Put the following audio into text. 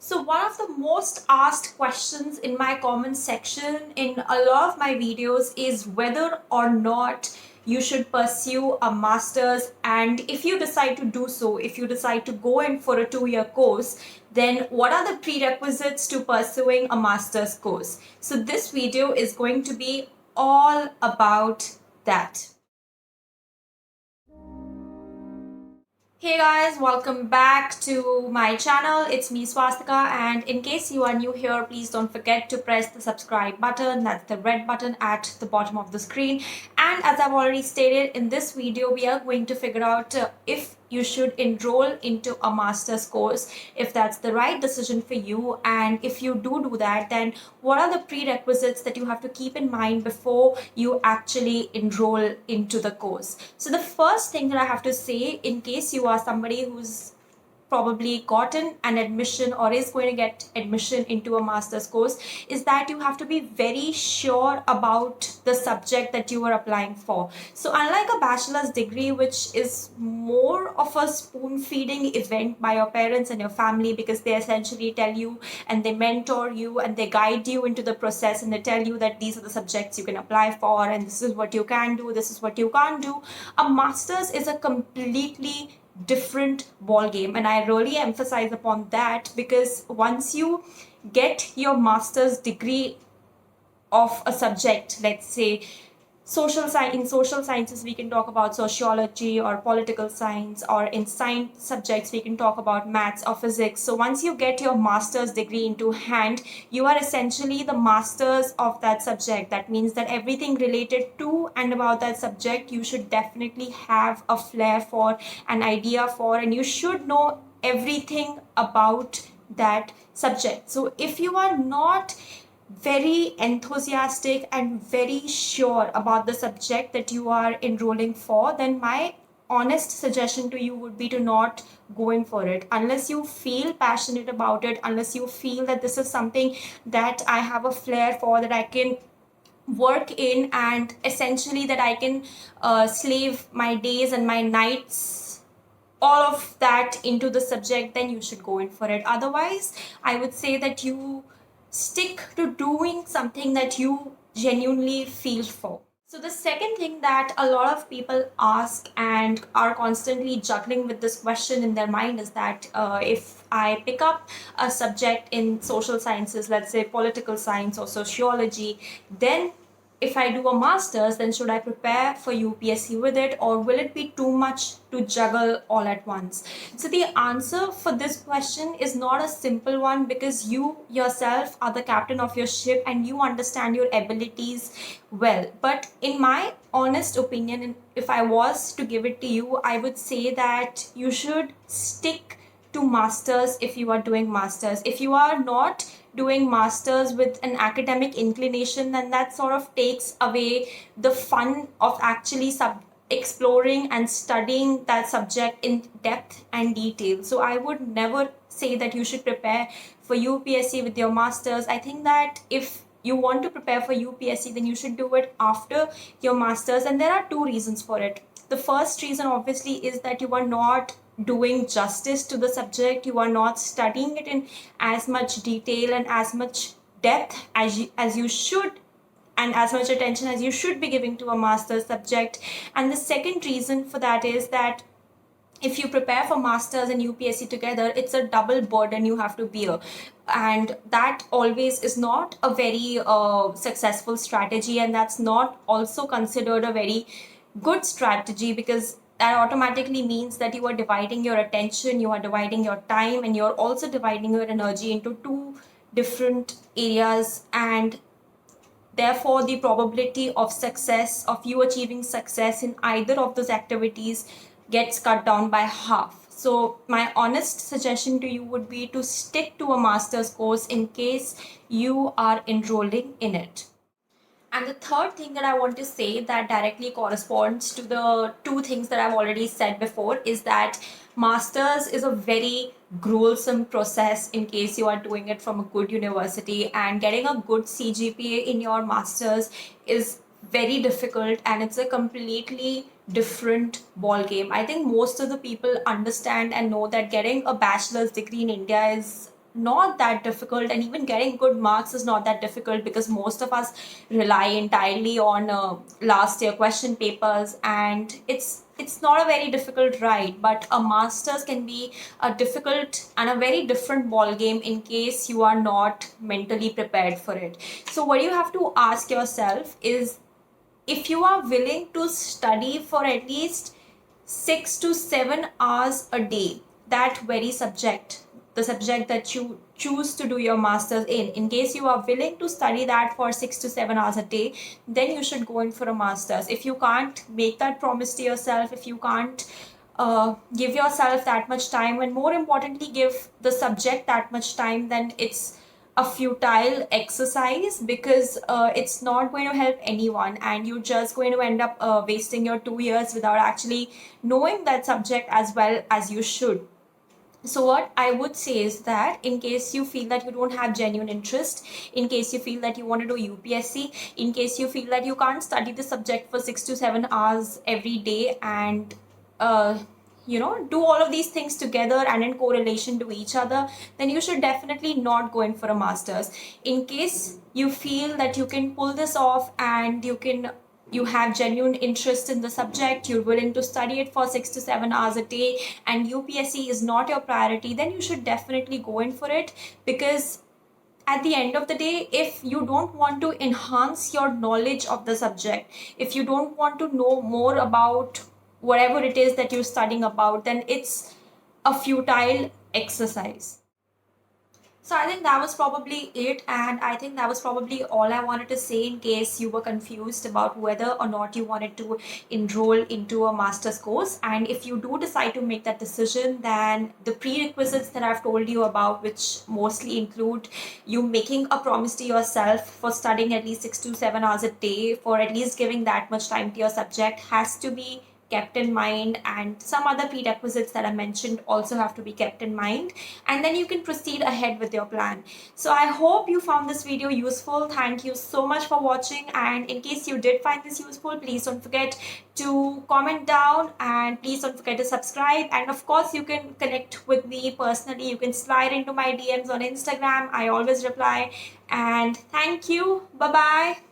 So one of the most asked questions in my comment section in a lot of my videos is whether or not you should pursue a master's, and if you decide to do so, if you decide to go in for a 2-year course, then what are the prerequisites to pursuing a master's course? So this video is going to be all about that. Hey guys, welcome back to my channel. It's me Swastika, and in case you are new here, please don't forget to press the subscribe button. That's the red button at the bottom of the screen. And as I've already stated, in this video we are going to figure out if you should enroll into a master's course, if that's the right decision for you, and if you do that, then what are the prerequisites that you have to keep in mind before you actually enroll into the course. So the first thing that I have to say, in case you are somebody who's probably gotten an admission or is going to get admission into a master's course, is that you have to be very sure about the subject that you are applying for. So unlike a bachelor's degree, which is more of a spoon feeding event by your parents and your family, because they essentially tell you and they mentor you and they guide you into the process and they tell you that these are the subjects you can apply for and this is what you can do, this is what you can't do. A master's is a completely different ball game, and I really emphasize upon that, because once you get your master's degree of a subject, let's say in social sciences we can talk about sociology or political science, or in science subjects we can talk about maths or physics. So once you get your master's degree into hand, you are essentially the masters of that subject. That means that everything related to and about that subject you should definitely have a flair for, an idea for, and you should know everything about that subject. So if you are not very enthusiastic and very sure about the subject that you are enrolling for, then my honest suggestion to you would be to not go in for it unless you feel passionate about it, unless you feel that this is something that I have a flair for, that I can work in, and essentially that I can slave my days and my nights, all of that into the subject, then you should go in for it. Otherwise, I would say that you stick to doing something that you genuinely feel for. So the second thing that a lot of people ask and are constantly juggling with this question in their mind is that if I pick up a subject in social sciences, let's say political science or sociology, then if I do a master's, then should I prepare for UPSC with it, or will it be too much to juggle all at once? So the answer for this question is not a simple one, because you yourself are the captain of your ship and you understand your abilities well. But in my honest opinion, and if I was to give it to you, I would say that you should stick to masters if you are doing masters. If you are not doing masters with an academic inclination, then that sort of takes away the fun of actually exploring and studying that subject in depth and detail. So I would never say that you should prepare for UPSC with your masters. I think that if you want to prepare for UPSC, then you should do it after your masters, and there are two reasons for it. The first reason obviously is that you are not doing justice to the subject, you are not studying it in as much detail and as much depth as you should, and as much attention as you should be giving to a master's subject. And the second reason for that is that if you prepare for masters and UPSC together, it's a double burden you have to bear, and that always is not a very successful strategy, and that's not also considered a very good strategy, because that automatically means that you are dividing your attention, you are dividing your time, and you're also dividing your energy into two different areas, and therefore the probability of success, of you achieving success in either of those activities, gets cut down by half. So my honest suggestion to you would be to stick to a master's course in case you are enrolling in it. And the third thing that I want to say that directly corresponds to the two things that I've already said before is that masters is a very gruesome process in case you are doing it from a good university, and getting a good CGPA in your masters is very difficult, and it's a completely different ball game. I think most of the people understand and know that getting a bachelor's degree in India is not that difficult, and even getting good marks is not that difficult because most of us rely entirely on last year question papers, and it's not a very difficult ride. But a master's can be a difficult and a very different ball game in case you are not mentally prepared for it. So what you have to ask yourself is, if you are willing to study for at least 6 to 7 hours a day, that very subject, the subject that you choose to do your master's in case you are willing to study that for 6 to 7 hours a day, then you should go in for a master's. If you can't make that promise to yourself, if you can't give yourself that much time, and more importantly give the subject that much time, then it's a futile exercise, because it's not going to help anyone, and you're just going to end up wasting your 2 years without actually knowing that subject as well as you should. So what I would say is that in case you feel that you don't have genuine interest, in case you feel that you want to do UPSC, in case you feel that you can't study the subject for 6 to 7 hours every day and do all of these things together and in correlation to each other, then you should definitely not go in for a master's. In case you feel that you can pull this off and you have genuine interest in the subject, you're willing to study it for 6 to 7 hours a day, and UPSC is not your priority, then you should definitely go in for it. Because at the end of the day, if you don't want to enhance your knowledge of the subject, if you don't want to know more about whatever it is that you're studying about, then it's a futile exercise. So I think that was probably it, and I think that was probably all I wanted to say in case you were confused about whether or not you wanted to enroll into a master's course. And if you do decide to make that decision, then the prerequisites that I've told you about, which mostly include you making a promise to yourself for studying at least 6 to 7 hours a day, for at least giving that much time to your subject, has to be kept in mind, and some other prerequisites that I mentioned also have to be kept in mind, and then you can proceed ahead with your plan. So I hope you found this video useful. Thank you so much for watching, and in case you did find this useful, please don't forget to comment down, and please don't forget to subscribe. And of course, you can connect with me personally. You can slide into my DMs on Instagram. I always reply. And thank you. Bye bye.